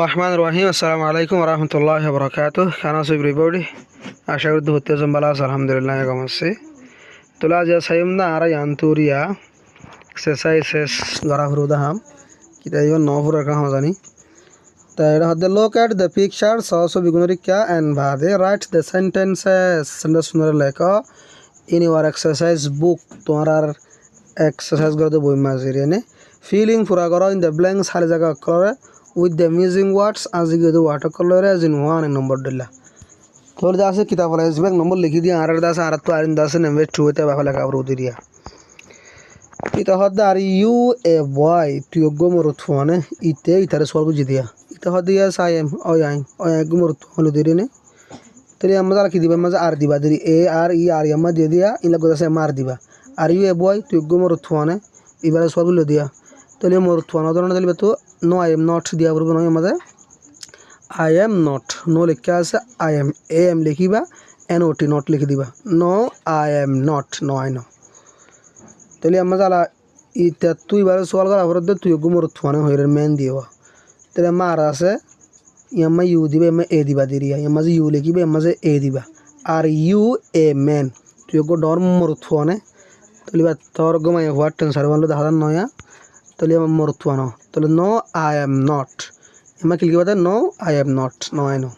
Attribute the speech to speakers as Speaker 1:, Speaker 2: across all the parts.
Speaker 1: রহমান রহিম আসসালামু আলাইকুম রহমতুল্লাহ বরকাত খানা everybody আশা করি হতে জম্বালা আলহামদুলিল্লাহ গমসে তোলা যা সাইমনা আর ইয়ান্তুরিয়া এক্সারসাইজেস গরা হরুদা হাম কিতা ইবন নফুর রাখা জানি তা এটা হদে look at the picture so বিগুণরি ক্যা and বাদে write the sentences সেন্টেন্স সুন্দর লেখো in your exercise book তোমার এক্সারসাইজ করতে বই মাঝিরে নে ফিলিং পুরা করো in the blanks খালি জায়গা করে with the missing words as you do watercolor as in one number dilla তোর দাসে কিতাব পড়া আসবে নম্বর লিখি দিয়ে আর দাস আর তো আরিন দাস নেমে 2 তে বাফা লেখা বড় দিরিয়া ইতা হদ আর ইউ এ বয় তুই গোমর থনে ইতে ইতারে সলভ জি দিয়া ইতা হদ ইয়াস আই এম ওই গোমর থনে দিরিনে তেরি আমরা কি দিবা মজা আর দিবা দিরি এ আর ই আর এম দিয়ে দিয়া ইলা গোদাসে মার দিবা আর ইউ এ বয় তুই গোমর থনে এবারে সলভ ল দিয়া তাহলে মোর থনে ধরনা দিলে তো no I am not দিয়া বলবো নয় আমাদের I am not no লেখা আছে I am লিখিবা not not লিখে দিবা no I am not no I know তাহলে আমরা জালা ইতা তুই বারে সওয়াল করা পর তুই গুমর থনে হইরে মেন দিবা তাহলে মার আছে ইয়ামা ইউ দিবা এমা এ দিবা দিরিয়া ইয়ামা যে ইউ লিখিবা ইয়ামা যে এ দিবা আর ইউ এ মেন তুই গো ডর মোর থনে তাহলে বা তোর গমাই হোয়াট টেন্সার বানলো দেখা নয়া তাহলে আমার মোর থনে তাহলে no I am not এমা কি লিখবা no I am not no I know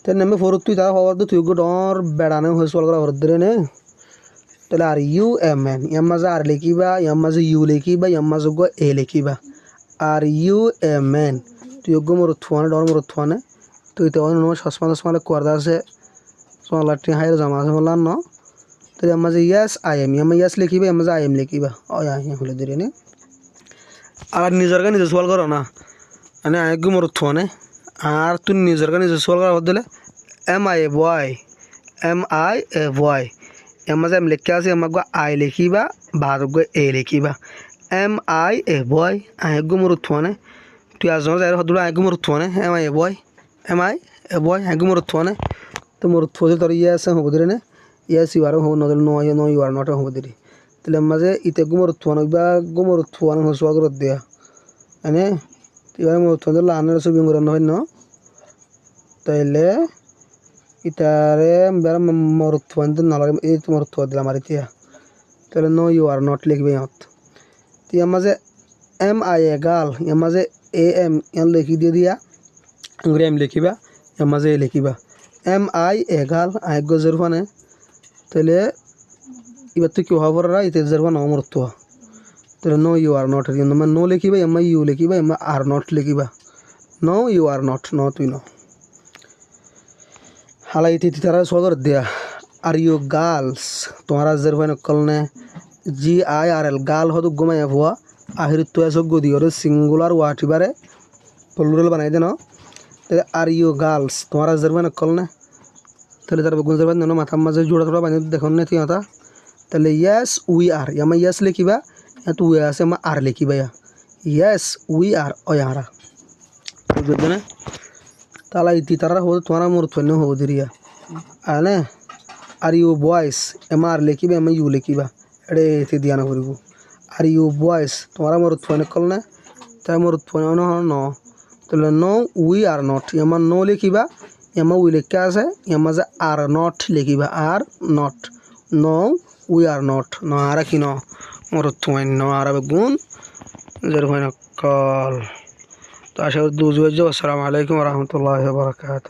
Speaker 1: তাহলে নেমে ফর তুই তার হওয়ার তুই গো ডর বেড়ানে হই সওয়াল করা হর দিরে নে তাহলে আর ইউ এ ম্যান ইয়ামা যে আর লিখিবা ইয়ামা যে ইউ লিখিবা ইয়ামা যে গো এ লিখিবা আর ইউ এ ম্যান তুই গো মোর থনে ডর মোর থনে তুই তো অন্য সসমালে কোয়ারদা আছে সোলাটি হাইর জামা আছে বললাম ন তাহলে ইয়ামা যে yes I am I am yes লিখিবা ইয়ামা যে আই এম লিখিবা ওই আই হলে দিরে নে আর নিজের নিজে সওয়াল করো না মানে আগে মোর থনে আর তুই নিজের নিজে সওয়াল করা বদলে M I A boy M যে এম লেখা আছে এম গো আই লিখিবা বাদ গো এ লিখিবা এম আই এ বয় আগে মোর থনে তুই আজ যাই হদুল আগে মোর থনে এম আই এ বয় আগে মোর থনে তো মোর থলে তোর ইয়েস হবো দিরে নে ইয়েস ইউ আর হবো নদল নো ইউ আর নট হবো দিরে তাহলে মাঝে ইতে গুমর থনে বা গুমর থনে হসওয়াল করে দেয়া মানে এবারে মোর থনে লানের ছবি গরন হয় ন তাইলে ইতারে বের মোর থনে নালাগে এই তোমার থ দিলাম আর ইতিয়া তাহলে নো ইউ আর নট লিখবে হত তিয়া মাঝে এম আই এ গাল এর মাঝে এ এম এন লিখি দিয়ে দিয়া ইংরে এম লিখিবা এর মাঝে এ লিখিবা এম আই এ গাল আই গো জরফানে তাহলে এবার তুই কি হবর রা ইতে জরফান মোর থ তাহলে নো ইউ আর নট মানে নো লিখিবা এম ইউ লিখিবা এম আর নট লিখিবা no you are not no তুই নো হালাই ইতি তারা সগর দেয়া আর ইউ গার্লস তোমারা জরফান কলনে জি আই আর এল গাল হদু গমাই ভুয়া আহির তো এসব গদি ওরে সিঙ্গুলার ওয়াটিবারে প্লুরাল বানাই দেন তাহলে আর ইউ গার্লস তোমারা জরফান কলনে তাহলে তার গুণ জরফান দেন মাথার মাঝে জোড়া তোড়া বানিয়ে দেখুন না তিনটা তাহলে yes we are I am yes লিখিবা তো উই আছে মা আর লিখিবা ইয়েস উই আর ওয়ারা বুঝবে না তাহলে ইতি তারা হবো তোমার মোর থনে হবো দিরিয়া আনে আর ইউ বয়েস এম আর লিখিবা এম ইউ লিখিবা এড়ে এতে দিয়া না করিব আর ইউ বয়েস তোমার মোর থনে কল না তাই মোর থনে ন তাহলে নো উই আর নট এমা নো লিখিবা এমা উই লেখা আছে এমা যে আর নট লিখিবা are not no we are not ন আর কি ন মোর থনে ন আর গুণ জের হয় কল তো আশা করি বুঝবে। আসসালামু আলাইকুম রহমতুল্লাহ বরকাত।